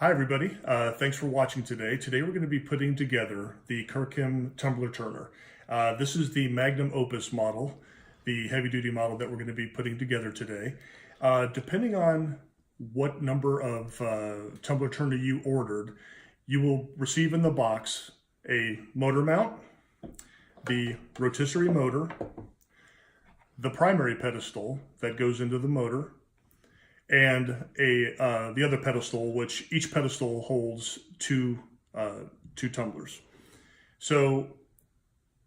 Hi everybody, thanks for watching today. Today we're going to be putting together the CurKym Tumbler Turner. This is the magnum opus model, the heavy duty model that we're going to be putting together today. Depending on what number of tumbler turner you ordered, you will receive in the box a motor mount, the rotisserie motor, the primary pedestal that goes into the motor, and the other pedestal, which each pedestal holds two tumblers. So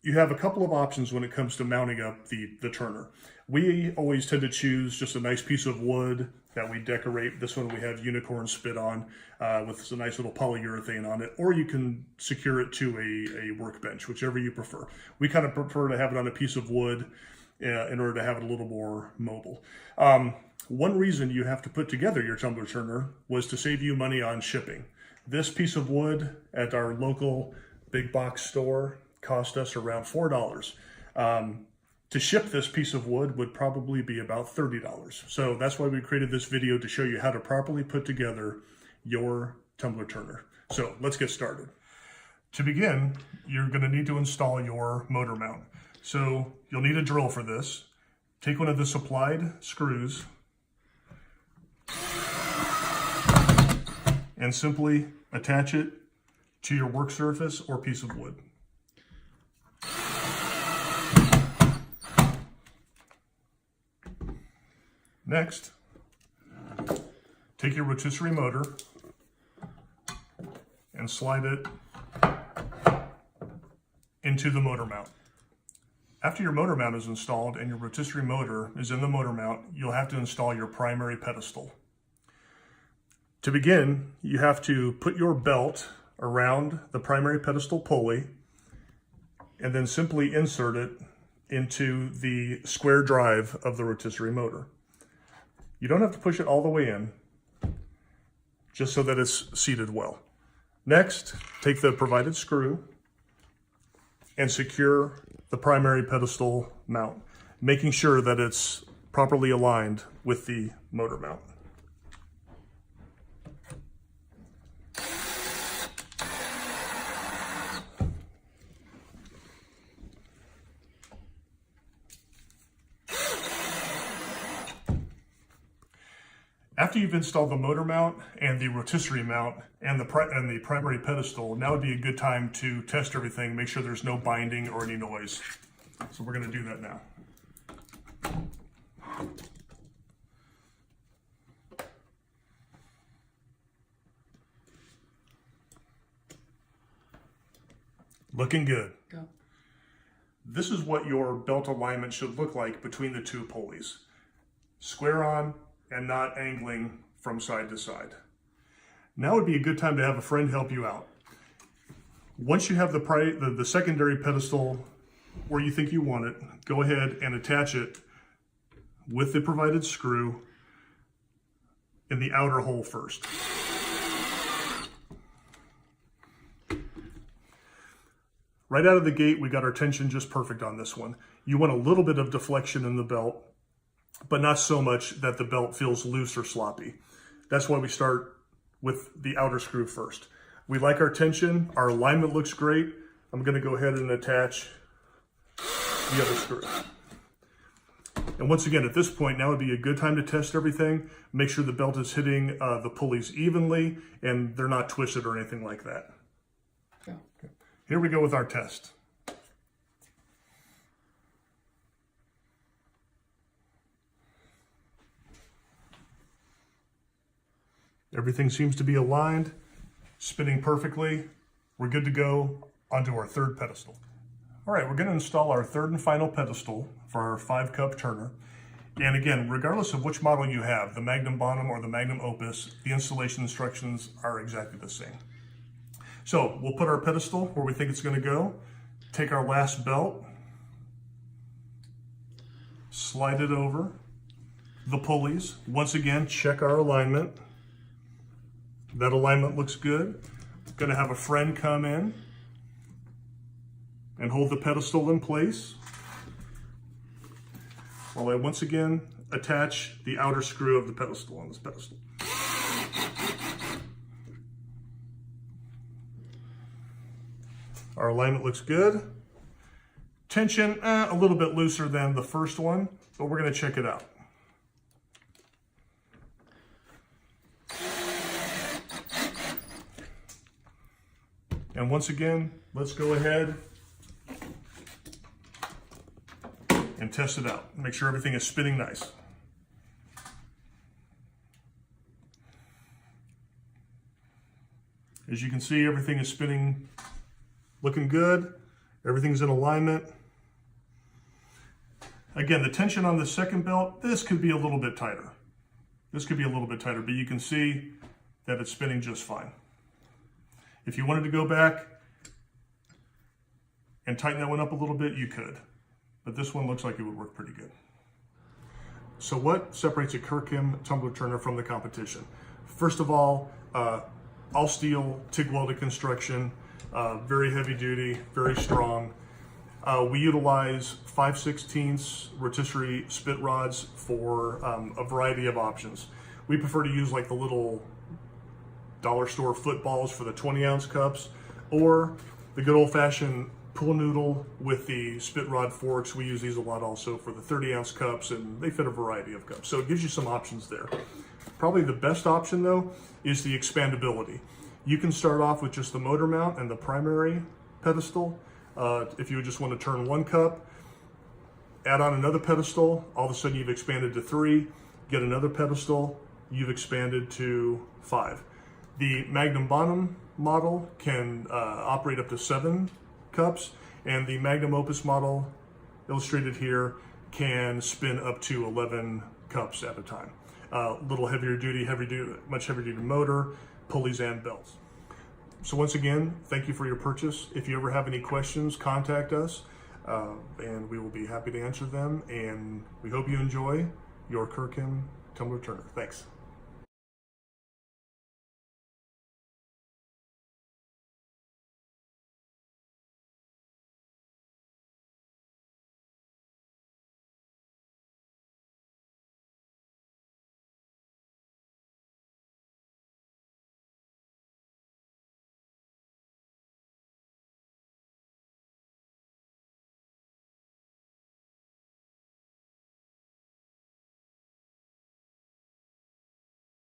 you have a couple of options when it comes to mounting up the turner. We always tend to choose just a nice piece of wood that we decorate. This one we have unicorn spit on with a nice little polyurethane on it, or you can secure it to a workbench, whichever you prefer. We kind of prefer to have it on a piece of wood in order to have it a little more mobile. One reason you have to put together your tumbler turner was to save you money on shipping. This piece of wood at our local big box store cost us around $4. To ship this piece of wood would probably be about $30. So that's why we created this video, to show you how to properly put together your tumbler turner. So let's get started. To begin, you're going to need to install your motor mount. So you'll need a drill for this. Take one of the supplied screws and simply attach it to your work surface or piece of wood. Next, take your rotisserie motor and slide it into the motor mount. After your motor mount is installed and your rotisserie motor is in the motor mount, you'll have to install your primary pedestal. To begin, you have to put your belt around the primary pedestal pulley and then simply insert it into the square drive of the rotisserie motor. You don't have to push it all the way in, just so that it's seated well. Next, take the provided screw and secure the primary pedestal mount, making sure that it's properly aligned with the motor mount. After you've installed the motor mount and the rotisserie mount and the primary pedestal, now would be a good time to test everything, make sure there's no binding or any noise. So we're going to do that now. Looking good. Go. This is what your belt alignment should look like between the two pulleys. Square on and not angling from side to side. Now would be a good time to have a friend help you out. Once you have the secondary pedestal where you think you want it, go ahead and attach it with the provided screw in the outer hole first. Right out of the gate, we got our tension just perfect on this one. You want a little bit of deflection in the belt, but not so much that the belt feels loose or sloppy. That's why we start with the outer screw first. We like our tension, our alignment looks great. I'm gonna go ahead and attach the other screw. And once again, at this point, now would be a good time to test everything. Make sure the belt is hitting the pulleys evenly and they're not twisted or anything like that. Okay. Here we go with our test. Everything seems to be aligned, spinning perfectly. We're good to go onto our third pedestal. All right, we're going to install our third and final pedestal for our 5-cup turner. And again, regardless of which model you have, the Magnum Bonum or the Magnum Opus, the installation instructions are exactly the same. So we'll put our pedestal where we think it's going to go, take our last belt, slide it over the pulleys. Once again, check our alignment. That alignment looks good. Going to have a friend come in and hold the pedestal in place while I once again attach the outer screw of the pedestal on this pedestal. Our alignment looks good. Tension, a little bit looser than the first one, but we're going to check it out. And once again, let's go ahead and test it out. Make sure everything is spinning nice. As you can see, everything is spinning, looking good. Everything's in alignment. Again, the tension on the second belt, this could be a little bit tighter. This could be a little bit tighter, but you can see that it's spinning just fine. If you wanted to go back and tighten that one up a little bit, you could. But this one looks like it would work pretty good. So what separates a CurKym tumbler turner from the competition? First of all steel, TIG welded construction, very heavy duty, very strong. We utilize 5/16 rotisserie spit rods for a variety of options. We prefer to use like the little dollar store footballs for the 20-ounce cups, or the good old-fashioned pool noodle with the spit rod forks. We use these a lot also for the 30-ounce cups, and they fit a variety of cups. So it gives you some options there. Probably the best option though is the expandability. You can start off with just the motor mount and the primary pedestal. If you just want to turn one cup, add on another pedestal, all of a sudden you've expanded to 3, get another pedestal, you've expanded to 5. The Magnum Bonum model can operate up to 7 cups, and the Magnum Opus model, illustrated here, can spin up to 11 cups at a time. Little heavier duty, much heavier duty motor, pulleys and belts. So once again, thank you for your purchase. If you ever have any questions, contact us, and we will be happy to answer them. And we hope you enjoy your CurKym tumbler turner. Thanks.